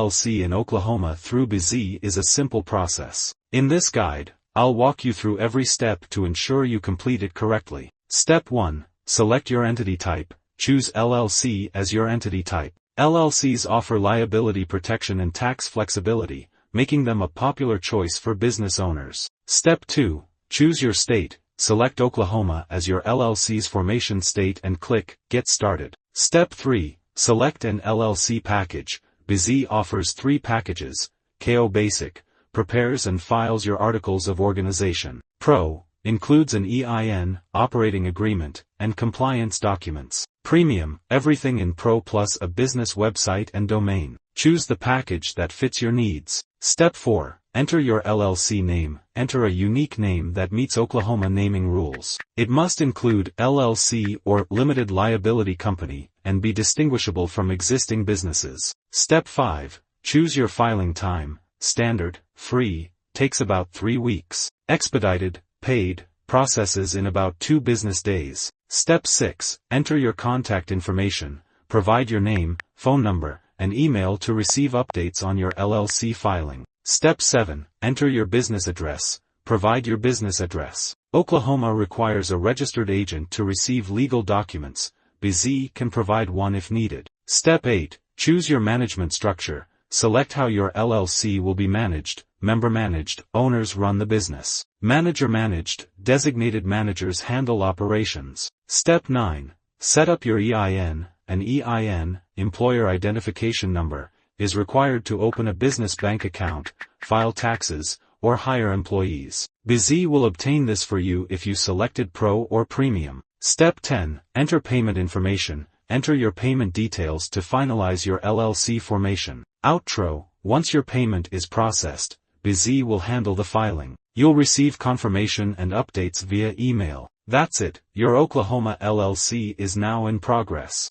LLC in Oklahoma through BZ is a simple process. In this guide, I'll walk you through every step to ensure you complete it correctly. Step 1. Select your entity type. Choose LLC as your entity type. LLCs offer liability protection and tax flexibility, making them a popular choice for business owners. Step 2. Choose your state. Select Oklahoma as your LLC's formation state and click Get Started. Step 3. Select an LLC package. BZ offers 3 packages. KO Basic prepares and files your articles of organization. Pro includes an EIN, operating agreement, and compliance documents. Premium, everything in Pro plus a business website and domain. Choose the package that fits your needs. Step 4. Enter your LLC name. Enter a unique name that meets Oklahoma naming rules. It must include LLC or Limited Liability Company, and be distinguishable from existing businesses. Step 5. Choose your filing time. Standard, free, takes about 3 weeks. Expedited, paid, processes in about 2 business days. Step 6. Enter your contact information. Provide your name, phone number, and email to receive updates on your LLC filing. Step 7. Enter your business address. Provide your business address. Oklahoma requires a registered agent to receive legal documents. BZ can provide one if needed. Step 8. Choose your management structure. Select how your LLC will be managed. Member managed, owners run the business. Manager managed, designated managers handle operations. Step 9. Set up your EIN. An EIN, Employer Identification Number, is required to open a business bank account, file taxes, or hire employees. BZ will obtain this for you if you selected Pro or Premium. Step 10. Enter payment information. Enter your payment details to finalize your LLC formation. Outro. Once your payment is processed, BZ will handle the filing. You'll receive confirmation and updates via email. That's it, your Oklahoma LLC is now in progress.